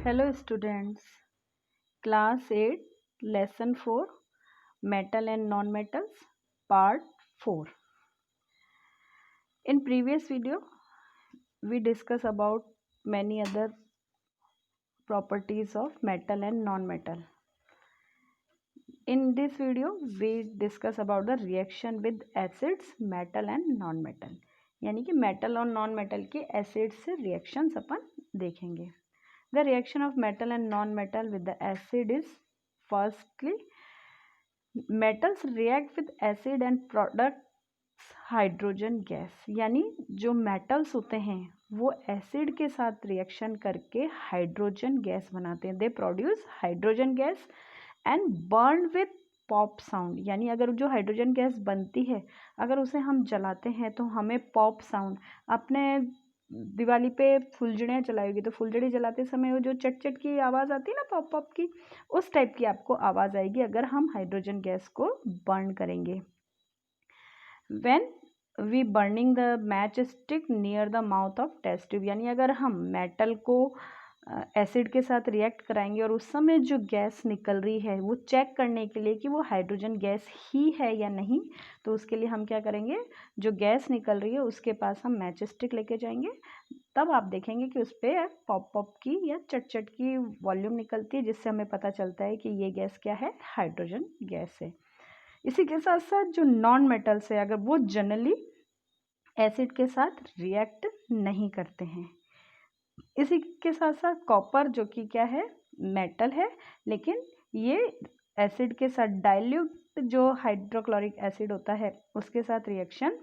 Hello students, class 8 lesson 4 metal and non-metals part 4. In previous video we discuss about many other properties of metal and non-metal. In this video we discuss about the reaction with acids, metal and non-metal. यानी कि metal और non-metal के acids से reactions अपन देखेंगे. The reaction of metal and non-metal with the acid is firstly metals react with acid and products hydrogen gas. यानी जो metals होते हैं वो acid के साथ reaction करके hydrogen gas बनाते हैं. They produce hydrogen gas and burn with pop sound. यानी अगर जो हाइड्रोजन गैस बनती है अगर उसे हम जलाते हैं तो हमें पॉप साउंड, अपने दिवाली पे फुलझड़ियाँ जलाएगी तो फुलझड़ी जलाते समय वो जो चट चट की आवाज़ आती है ना पॉप पॉप की, उस टाइप की आपको आवाज़ आएगी अगर हम हाइड्रोजन गैस को बर्न करेंगे. When we burning the matchstick near the mouth of test tube. यानी अगर हम मेटल को एसिड के साथ रिएक्ट कराएंगे और उस समय जो गैस निकल रही है वो चेक करने के लिए कि वो हाइड्रोजन गैस ही है या नहीं, तो उसके लिए हम क्या करेंगे, जो गैस निकल रही है उसके पास हम मैच स्टिक लेके जाएंगे. तब आप देखेंगे कि उस पर पॉप पॉप की या चट चट की वॉल्यूम निकलती है जिससे हमें पता चलता है कि ये गैस क्या है, हाइड्रोजन गैस है. इसी के साथ साथ जो नॉन मेटल्स है अगर वो जनरली एसिड के साथ रिएक्ट नहीं करते हैं. इसी के साथ साथ कॉपर जो कि क्या है, मेटल है, लेकिन ये एसिड के साथ डाइल्यूट जो हाइड्रोक्लोरिक एसिड होता है उसके साथ रिएक्शन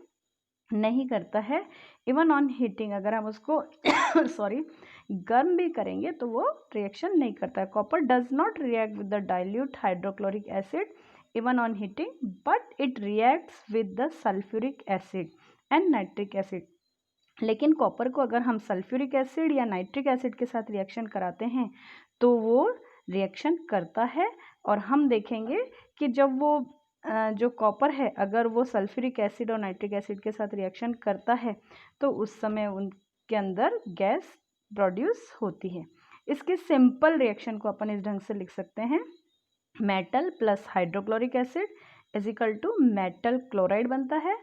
नहीं करता है. इवन ऑन हीटिंग अगर हम उसको गर्म भी करेंगे तो वो रिएक्शन नहीं करता है. Copper does not react with the dilute hydrochloric acid even on heating but it reacts with the sulphuric acid and nitric acid. लेकिन कॉपर को अगर हम सल्फ्यूरिक एसिड या नाइट्रिक एसिड के साथ रिएक्शन कराते हैं तो वो रिएक्शन करता है. और हम देखेंगे कि जब वो जो कॉपर है अगर वो सल्फ्यूरिक एसिड और नाइट्रिक एसिड के साथ रिएक्शन करता है तो उस समय उनके अंदर गैस प्रोड्यूस होती है. इसके सिंपल रिएक्शन को अपन इस ढंग से लिख सकते हैं, metal plus hydrochloric acid is equal to metal chloride बनता है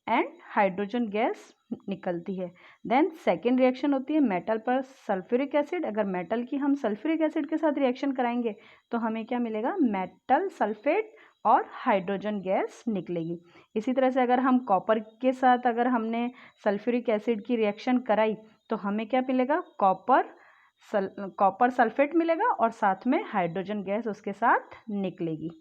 एंड हाइड्रोजन गैस निकलती है. देन सेकेंड रिएक्शन होती है मेटल पर सल्फ्यूरिक एसिड. अगर मेटल की हम सल्फ्यूरिक एसिड के साथ रिएक्शन कराएंगे तो हमें क्या मिलेगा, मेटल सल्फेट और हाइड्रोजन गैस निकलेगी. इसी तरह से अगर हम कॉपर के साथ अगर हमने सल्फ्यूरिक एसिड की रिएक्शन कराई तो हमें क्या मिलेगा, कॉपर सल्फेट मिलेगा और साथ में हाइड्रोजन गैस उसके साथ निकलेगी.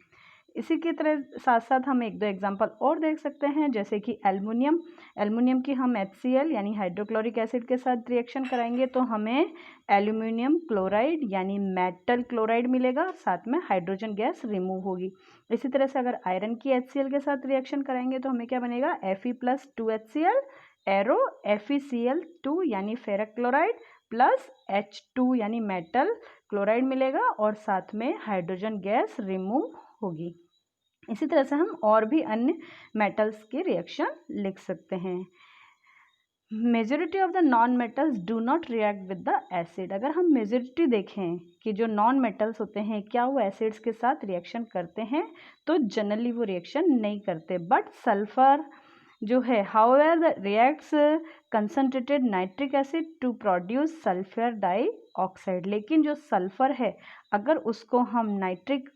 इसी की तरह साथ साथ हम एक दो एग्जांपल और देख सकते हैं, जैसे कि एल्युमिनियम की हम HCl यानी हाइड्रोक्लोरिक एसिड के साथ रिएक्शन कराएंगे तो हमें एल्युमिनियम क्लोराइड यानी मेटल क्लोराइड मिलेगा, साथ में हाइड्रोजन गैस रिमूव होगी. इसी तरह से अगर आयरन की HCl के साथ रिएक्शन कराएंगे तो हमें क्या बनेगा, Fe+2HCl एरो FeCl2 यानी फेरक क्लोराइड प्लस H2 यानी मेटल क्लोराइड मिलेगा और साथ में हाइड्रोजन गैस रिमूव होगी. इसी तरह से हम और भी अन्य मेटल्स के रिएक्शन लिख सकते हैं. Majority of the non metals do not react with the acid. अगर हम मेजॉरिटी देखें कि जो नॉन मेटल्स होते हैं क्या वो एसिड्स के साथ रिएक्शन करते हैं, तो जनरली वो रिएक्शन नहीं करते. बट सल्फर जो है however reacts concentrated nitric acid to produce sulphur dioxide. लेकिन जो सल्फर है अगर उसको हम नाइट्रिक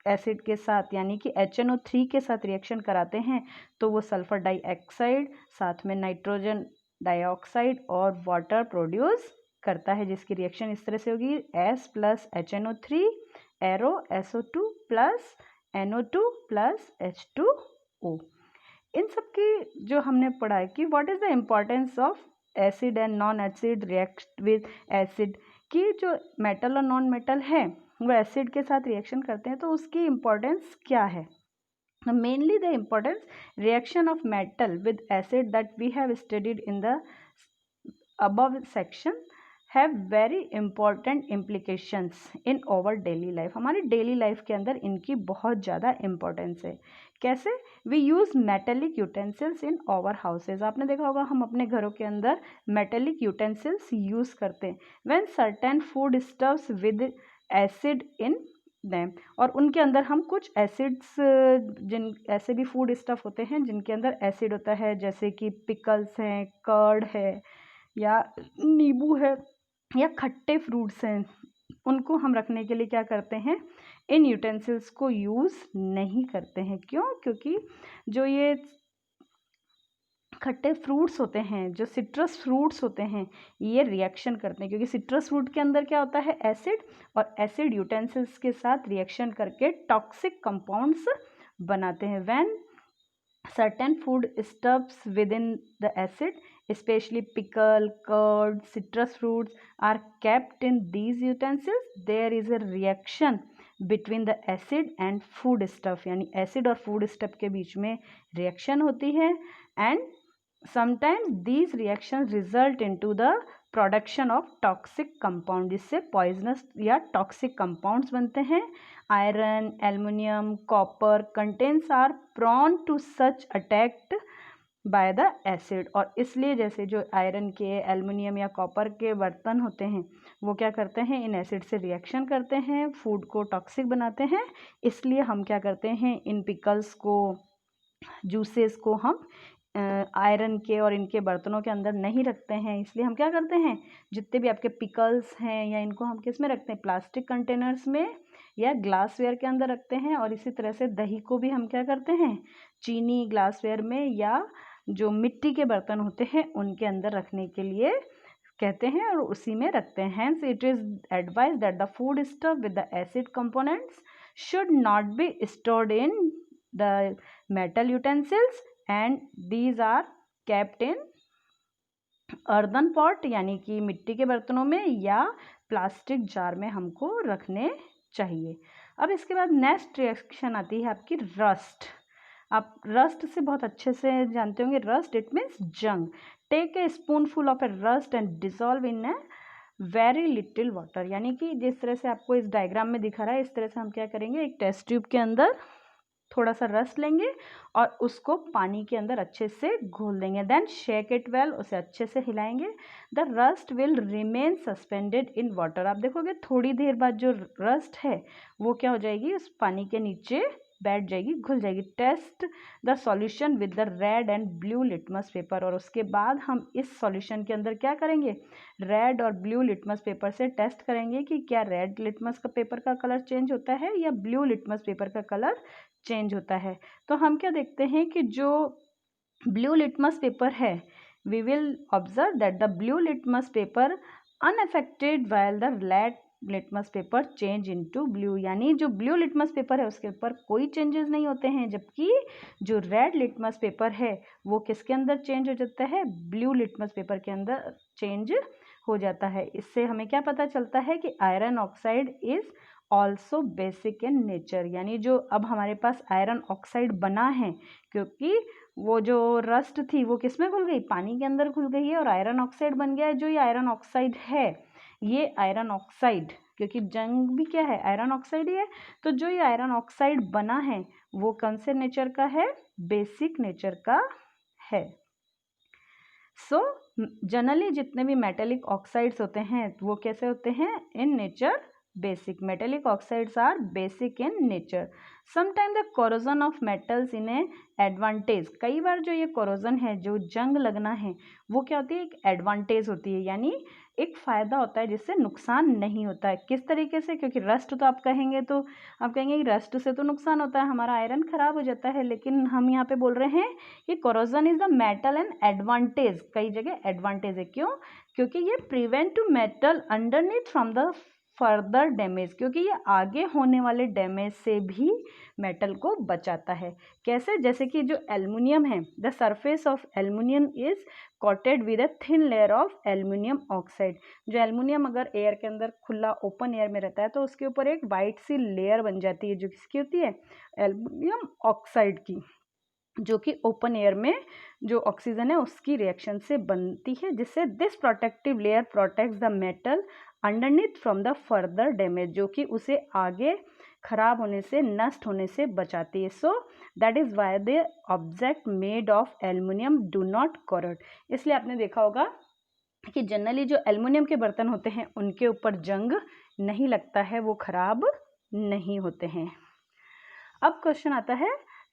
एसिड के साथ यानी कि HNO3 के साथ रिएक्शन कराते हैं तो वो सल्फर डाइऑक्साइड साथ में नाइट्रोजन डाइऑक्साइड और वाटर प्रोड्यूस करता है, जिसकी रिएक्शन इस तरह से होगी, S plus HNO3 arrow SO2 plus NO2 plus H2O. इन सब की जो हमने पढ़ा है कि what is the importance of acid and non acid react with acid, कि जो मेटल और नॉन मेटल है वो एसिड के साथ रिएक्शन करते हैं तो उसकी इम्पोर्टेंस क्या है. Mainly the importance reaction of metal with acid that we have studied in the above section have very important implications in our daily life. हमारी डेली लाइफ के अंदर इनकी बहुत ज़्यादा इंपॉर्टेंस है। कैसे? We use metallic utensils in our houses. आपने देखा होगा हम अपने घरों के अंदर मेटेलिक यूटेंसिल्स यूज़ करते हैं। When certain food stuffs with acid in them, और उनके अंदर हम कुछ एसिड्स, जिन ऐसे भी फूड स्टफ होते हैं जिनके अंदर एसिड होता है, जैसे कि पिकल्स हैं, कर्ड है, या नींबू है, या खट्टे फ्रूट्स हैं, उनको हम रखने के लिए क्या करते हैं, इन यूटेंसिल्स को यूज़ नहीं करते हैं। क्यों? क्योंकि जो ये खट्टे फ्रूट्स होते हैं, जो सिट्रस फ्रूट्स होते हैं, ये रिएक्शन करते हैं, क्योंकि सिट्रस फ्रूट के अंदर क्या होता है, एसिड, और एसिड यूटेंसिल्स के साथ रिएक्शन करके टॉक्सिक कंपाउंड्स बनाते हैं। When certain food stuffs within the acid, especially pickle, curd, citrus fruits, are kept in these utensils, there is a reaction between the acid and food stuff, यानी acid और food stuff के बीच में reaction होती है, and sometimes these reactions result into the production of toxic compound, जिससे poisonous या toxic compounds बनते हैं। Iron, aluminium, copper contents are prone to such attacked by the acid, और इसलिए जैसे जो आयरन के, एल्युमिनियम या कॉपर के बर्तन होते हैं वो क्या करते हैं, इन एसिड से रिएक्शन करते हैं, फूड को टॉक्सिक बनाते हैं। इसलिए हम क्या करते हैं, इन पिकल्स को, जूसेस को हम आयरन के और इनके बर्तनों के अंदर नहीं रखते हैं। इसलिए हम क्या करते हैं, जितने भी आपके पिकल्स हैं या इनको हम किस में रखते हैं, प्लास्टिक कंटेनर्स में या ग्लासवेयर के अंदर रखते हैं। और इसी तरह से दही को भी हम क्या करते हैं, चीनी ग्लासवेयर में या जो मिट्टी के बर्तन होते हैं उनके अंदर रखने के लिए कहते हैं और उसी में रखते हैं। Hence it is advise that the food stuff with the acid components should not be stored in the metal utensils and these are kept in earthen pot, यानी कि मिट्टी के बर्तनों में या प्लास्टिक जार में हमको रखने चाहिए। अब इसके बाद नेक्स्ट रिएक्शन आती है आपकी रस्ट। आप रस्ट से बहुत अच्छे से जानते होंगे, रस्ट इट मीन्स जंग। Take a spoonful of a rust and dissolve in a very little water, यानी कि जिस तरह से आपको इस डायग्राम में दिखा रहा है, इस तरह से हम क्या करेंगे, एक टेस्ट ट्यूब के अंदर थोड़ा सा रस लेंगे और उसको पानी के अंदर अच्छे से घोल देंगे। देन शेक इट वेल, उसे अच्छे से हिलाएंगे। The rust will remain suspended in water. आप देखोगे थोड़ी देर बाद जो रस्ट है वो क्या हो जाएगी, उस पानी के नीचे बैठ जाएगी, घुल जाएगी। Test the solution with the red and blue litmus paper, और उसके बाद हम इस सॉल्यूशन के अंदर क्या करेंगे, रेड और ब्लू लिटमस पेपर से टेस्ट करेंगे कि क्या रेड लिटमस का पेपर का कलर चेंज होता है या ब्लू लिटमस पेपर का कलर चेंज होता है। तो हम क्या देखते हैं कि जो ब्लू लिटमस पेपर है, we will observe that the blue litmus paper unaffected while the red litmus paper change into blue, यानी जो ब्लू लिटमस पेपर है उसके ऊपर कोई चेंजेस नहीं होते हैं, जबकि जो रेड लिटमस पेपर है वो किसके अंदर चेंज हो जाता है, ब्लू लिटमस पेपर के अंदर चेंज हो जाता है। इससे हमें क्या पता चलता है कि iron oxide is also basic in nature, यानी जो अब हमारे पास आयरन ऑक्साइड बना है, क्योंकि वो जो रस्ट थी वो किस में घुल गई, पानी के अंदर घुल गई है और आयरन ऑक्साइड बन गया है। जो ये आयरन ऑक्साइड है, ये आयरन ऑक्साइड, क्योंकि जंग भी क्या है, आयरन ऑक्साइड ही है, तो जो ये आयरन ऑक्साइड बना है वो कौन से नेचर का है, बेसिक नेचर का है। सो जनरली जितने भी मेटेलिक ऑक्साइड्स होते हैं वो कैसे होते हैं, in nature basic. Metallic oxides are basic in nature. Sometime the corrosion of metals in a advantage, कई बार जो ये कोरोजन है, जो जंग लगना है, वो क्या होती है, एक एडवांटेज होती है, यानी एक फ़ायदा होता है जिससे नुकसान नहीं होता है। किस तरीके से, क्योंकि रस्ट तो आप कहेंगे तो आप कहेंगे कि रस्ट से तो नुकसान होता है, हमारा आयरन ख़राब हो जाता है, लेकिन हम यहाँ पे बोल रहे हैं कि corrosion is the metal and advantage. कई जगह एडवांटेज है, क्यों, क्योंकि ये prevent to metal underneath from the further damage, क्योंकि ये आगे होने वाले डैमेज से भी मेटल को बचाता है। कैसे, जैसे कि जो एल्युमिनियम है, the surface of aluminium is coated with a thin layer of aluminium oxide. जो एल्युमिनियम अगर एयर के अंदर खुला ओपन एयर में रहता है तो उसके ऊपर एक वाइट सी लेयर बन जाती है, जो किसकी होती है, एल्युमिनियम ऑक्साइड की। जो कि ओपन एयर में जो ऑक्सीजन है उसकी रिएक्शन से बनती है, जिससे this protective layer protects the metal underneath from the further damage, जो कि उसे आगे खराब होने से, नष्ट होने से बचाती है। So that is why the object made of aluminium do not corrode। इसलिए आपने देखा होगा कि जनरली जो एल्युमिनियम के बर्तन होते हैं उनके ऊपर जंग नहीं लगता है, वो खराब नहीं होते हैं। अब क्वेश्चन आता है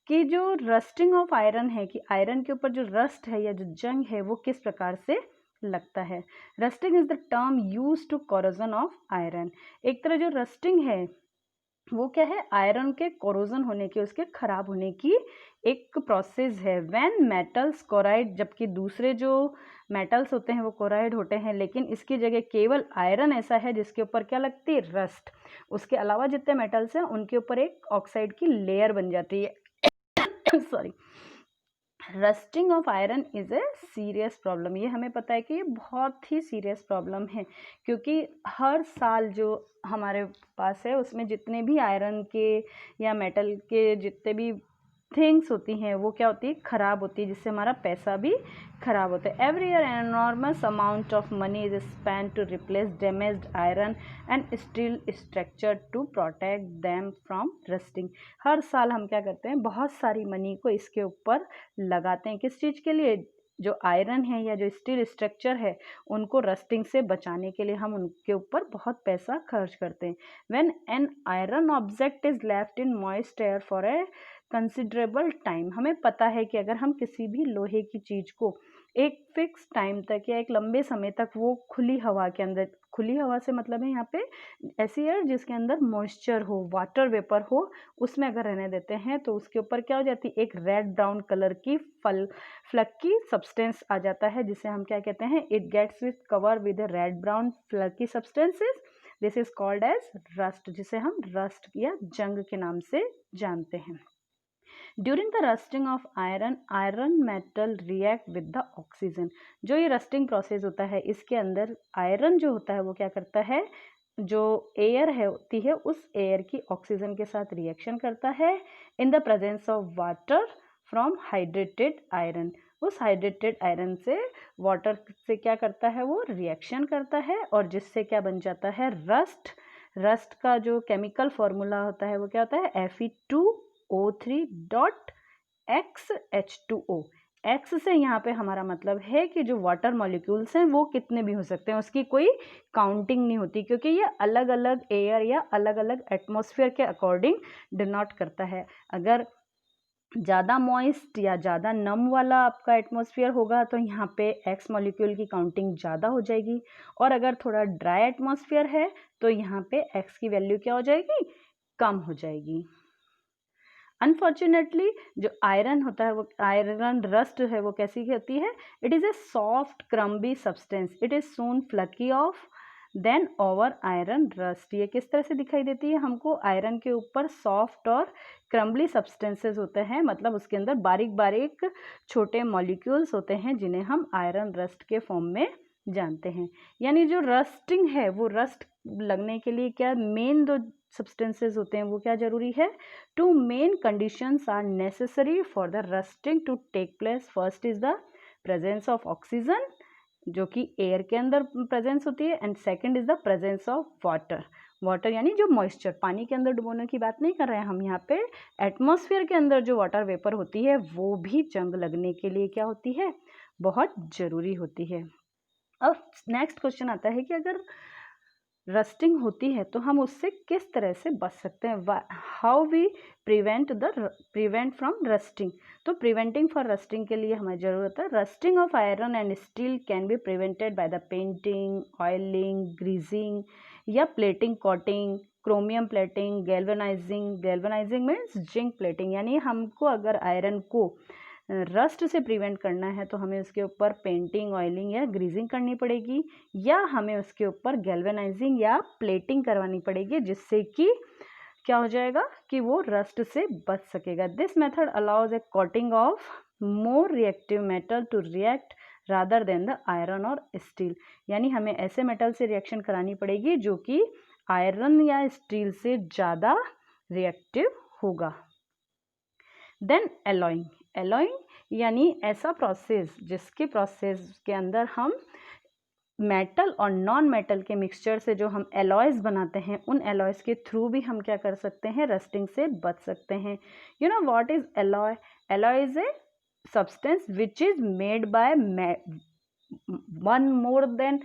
कि जो रस्टिंग ऑफ आयरन है, कि आयरन के ऊपर जो रस्ट है या जो जंग है वो किस प्रकार से लगता है। Rusting is the term use to corrosion of iron. एक तरह जो रस्टिंग है वो क्या है, आयरन के कोरोजन होने की, उसके खराब होने की एक प्रोसेस है। व्हेन मेटल्स कोराइड, जबकि दूसरे जो मेटल्स होते हैं वो कोराइड होते हैं, लेकिन इसकी जगह केवल आयरन ऐसा है जिसके ऊपर क्या लगती है, रस्ट। उसके अलावा जितने मेटल्स हैं उनके ऊपर एक ऑक्साइड की लेयर बन जाती है। Sorry. Rusting of iron is a serious problem. ये हमें पता है कि ये बहुत ही सीरियस प्रॉब्लम है, क्योंकि हर साल जो हमारे पास है उसमें जितने भी आयरन के या मेटल के जितने भी थिंग्स होती हैं वो क्या होती है, ख़राब होती है, जिससे हमारा पैसा भी ख़राब होता है। Every year an enormous amount of money is spend to replace damaged iron and steel structure to protect them from rusting. हर साल हम क्या करते हैं, बहुत सारी मनी को इसके ऊपर लगाते हैं। किस चीज़ के लिए, जो आयरन है या जो स्टील स्ट्रक्चर है उनको रस्टिंग से बचाने के लिए हम उनके ऊपर बहुत पैसा खर्च करते हैं। When an iron object is left in moist air for a considerable time, हमें पता है कि अगर हम किसी भी लोहे की चीज़ को एक फिक्स टाइम तक या एक लंबे समय तक वो खुली हवा के अंदर, खुली हवा से मतलब है यहाँ पे ऐसी एयर जिसके अंदर मॉइस्चर हो, वाटर वेपर हो, उसमें अगर रहने देते हैं तो उसके ऊपर क्या हो जाती है, एक रेड ब्राउन कलर की फ्लक्की सब्सटेंस आ जाता है, जिसे हम क्या कहते हैं, it gets with cover with red brown flaky substances, this is called as rust, जिसे हम रस्ट या जंग के नाम से जानते हैं। During the rusting of iron, iron metal react with the oxygen. जो ये रस्टिंग प्रोसेस होता है इसके अंदर आयरन जो होता है वो क्या करता है, जो एयर है होती है उस एयर की ऑक्सीजन के साथ रिएक्शन करता है in the presence of water from hydrated iron. उस हाइड्रेटेड आयरन से वाटर से क्या करता है, वो रिएक्शन करता है और जिससे क्या बन जाता है, रस्ट। रस्ट का जो केमिकल फॉर्मूला होता है वो क्या होता है, Fe2O3.XH2O। एक्स से यहाँ पे हमारा मतलब है कि जो वाटर मॉलिक्यूल्स हैं वो कितने भी हो सकते हैं, उसकी कोई काउंटिंग नहीं होती, क्योंकि ये अलग अलग एयर या अलग अलग एटमॉस्फेयर के अकॉर्डिंग डिनोट करता है। अगर ज़्यादा मॉइस्ट या ज़्यादा नम वाला आपका एटमॉस्फेयर होगा तो यहाँ पे एक्स मॉलिक्यूल की काउंटिंग ज़्यादा हो जाएगी, और अगर थोड़ा ड्राई एटमॉस्फेयर है तो यहाँ पे एक्स की वैल्यू क्या हो जाएगी, कम हो जाएगी। अनफॉर्चुनेटली जो आयरन होता है वो, आयरन रस्ट है वो कैसी होती है, it is a soft crumbly substance, it is soon flaky off then over iron rust. ये किस तरह से दिखाई देती है हमको, आयरन के ऊपर सॉफ्ट और क्रम्बली सब्सटेंसेस होते हैं, मतलब उसके अंदर बारीक बारीक छोटे मॉलिक्यूल्स होते हैं जिन्हें हम आयरन रस्ट के फॉर्म में जानते हैं। यानी जो रस्टिंग है वो रस्ट लगने के लिए क्या मेन दो सब्सटेंसेस होते हैं वो क्या जरूरी है, two main conditions are necessary for the rusting to take place. First is the presence of oxygen जो कि एयर के अंदर प्रेजेंस होती है, and second is the presence of water. Water यानी जो मॉइस्चर, पानी के अंदर डुबोने की बात नहीं कर रहे हैं हम यहाँ पे, एटमॉस्फेयर के अंदर जो वाटर वेपर होती है वो भी जंग लगने के लिए क्या होती है, बहुत ज़रूरी होती है। अब नेक्स्ट क्वेश्चन आता है कि अगर रस्टिंग होती है तो हम उससे किस तरह से बच सकते हैं, how we prevent from rusting. तो प्रिवेंटिंग फॉर रस्टिंग के लिए हमें ज़रूरत है, rusting of iron and steel can be prevented by the painting, oiling, greasing या plating, coating, chromium plating, galvanizing. Galvanizing means zinc plating, यानी हमको अगर आयरन को रस्ट से प्रिवेंट करना है तो हमें उसके ऊपर पेंटिंग, ऑयलिंग या ग्रीजिंग करनी पड़ेगी, या हमें उसके ऊपर गैल्वेनाइजिंग या प्लेटिंग करवानी पड़ेगी, जिससे कि क्या हो जाएगा कि वो रस्ट से बच सकेगा। This method allows a coating of more reactive metal to react rather than the iron और स्टील। यानी हमें ऐसे मेटल से रिएक्शन करानी पड़ेगी जो कि आयरन या स्टील से ज़्यादा रिएक्टिव होगा। Then alloying. एलॉइंग यानी ऐसा प्रोसेस जिसके प्रोसेस के अंदर हम मेटल और नॉन मेटल के मिक्सचर से जो हम एलॉयज़ बनाते हैं, उन एलॉयज़ के थ्रू भी हम क्या कर सकते हैं, रस्टिंग से बच सकते हैं। You know what is alloy? Alloy is a substance which is made by one more than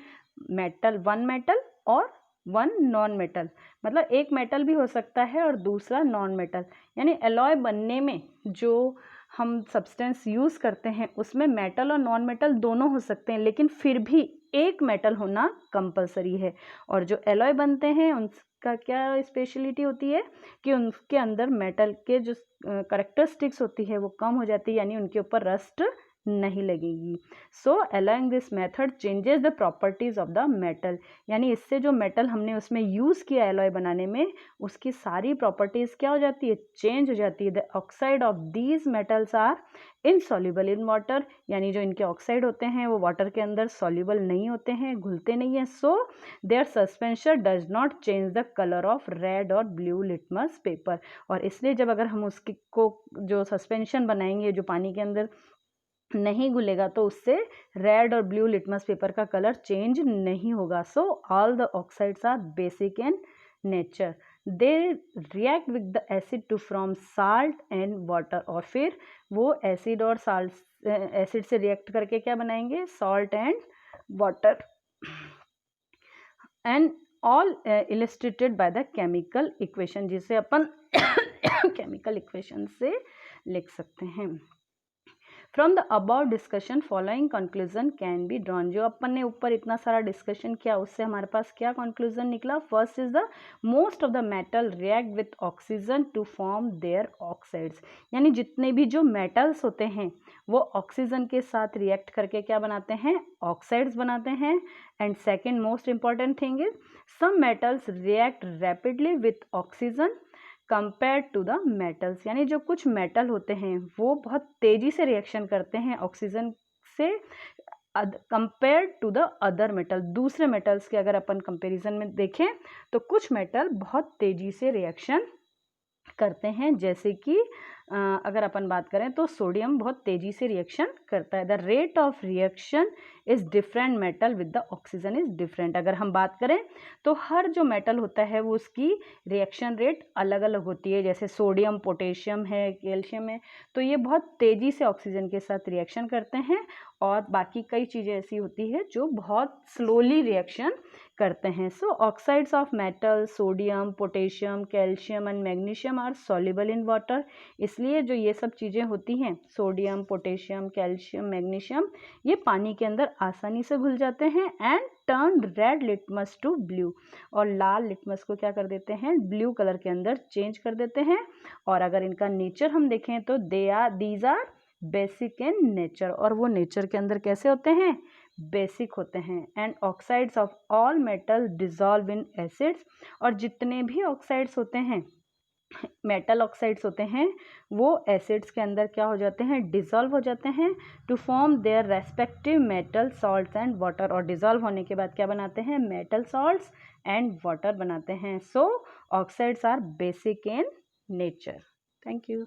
metal, one metal और वन नॉन मेटल, मतलब एक मेटल भी हो सकता है और दूसरा नॉन मेटल। यानी एलॉय बनने में जो हम सब्सटेंस यूज़ करते हैं उसमें मेटल और नॉन मेटल दोनों हो सकते हैं, लेकिन फिर भी एक मेटल होना कंपलसरी है। और जो एलॉय बनते हैं उनका क्या स्पेशलिटी होती है कि उनके अंदर मेटल के जो करेक्टरिस्टिक्स होती है वो कम हो जाती है, यानी उनके ऊपर रस्ट नहीं लगेगी। So alloying this method changes the properties of the metal, यानी इससे जो मेटल हमने उसमें यूज़ किया एलॉय बनाने में उसकी सारी प्रॉपर्टीज़ क्या हो जाती है, चेंज हो जाती है। The oxide of these metals are insoluble in water, यानी जो इनके ऑक्साइड होते हैं वो वाटर के अंदर सॉल्युबल नहीं होते हैं, घुलते नहीं हैं। So their suspension does not change the colour of red और ब्लू लिटमस पेपर। और इसलिए जब अगर हम उसकी को जो सस्पेंशन बनाएंगे जो पानी के अंदर नहीं घुलेगा तो उससे रेड और ब्लू लिटमस पेपर का कलर चेंज नहीं होगा। So all the oxides are basic in nature, they react with the acid to from salt and water, और फिर वो एसिड और साल्ट एसिड से रिएक्ट करके क्या बनाएंगे, salt and water, and all illustrated by the chemical equation, जिसे अपन chemical equation से लिख सकते हैं। From the about discussion following conclusion can be drawn. जो अपन ने ऊपर इतना सारा डिस्कशन किया उससे हमारे पास क्या कंक्लूजन निकला? First is the most of the metal react with oxygen to form their oxides, यानी जितने भी जो मेटल्स होते हैं वो ऑक्सीजन के साथ रिएक्ट करके क्या बनाते हैं, ऑक्साइड्स बनाते हैं। And second most important thing is some metals react rapidly with oxygen compare to the metals, यानी जो कुछ मेटल होते हैं वो बहुत तेज़ी से रिएक्शन करते हैं ऑक्सीजन से compare to the other metal. दूसरे मेटल्स के अगर अपन कंपैरिजन में देखें तो कुछ मेटल बहुत तेज़ी से रिएक्शन करते हैं, जैसे कि अगर अपन बात करें तो सोडियम बहुत तेज़ी से रिएक्शन करता है। The rate of reaction is different metal with the oxygen is different. अगर हम बात करें तो हर जो मेटल होता है वो उसकी रिएक्शन रेट अलग अलग होती है, जैसे सोडियम, पोटेशियम है, कैल्शियम है, तो ये बहुत तेज़ी से ऑक्सीजन के साथ रिएक्शन करते हैं, और बाकी कई चीज़ें ऐसी होती है जो बहुत स्लोली रिएक्शन करते हैं। So oxides of metal sodium, potassium, calcium and magnesium are soluble in water. इसलिए जो ये सब चीज़ें होती हैं सोडियम, पोटेशियम, कैल्शियम, मैग्नीशियम, ये पानी के अंदर आसानी से घुल जाते हैं and turn red litmus to blue, और लाल लिटमस को क्या कर देते हैं, ब्लू कलर के अंदर चेंज कर देते हैं। और अगर इनका नेचर हम देखें तो these are basic in nature, और वो नेचर के अंदर कैसे होते हैं, बेसिक होते हैं। And oxides of all metal dissolve in acids, और जितने भी ऑक्साइड्स होते हैं मेटल ऑक्साइड्स होते हैं वो एसिड्स के अंदर क्या हो जाते हैं, डिजॉल्व हो जाते हैं to form their respective metal salts and water, और डिजॉल्व होने के बाद क्या बनाते हैं, मेटल सॉल्ट्स एंड वाटर बनाते हैं। So oxides are basic in nature. Thank you.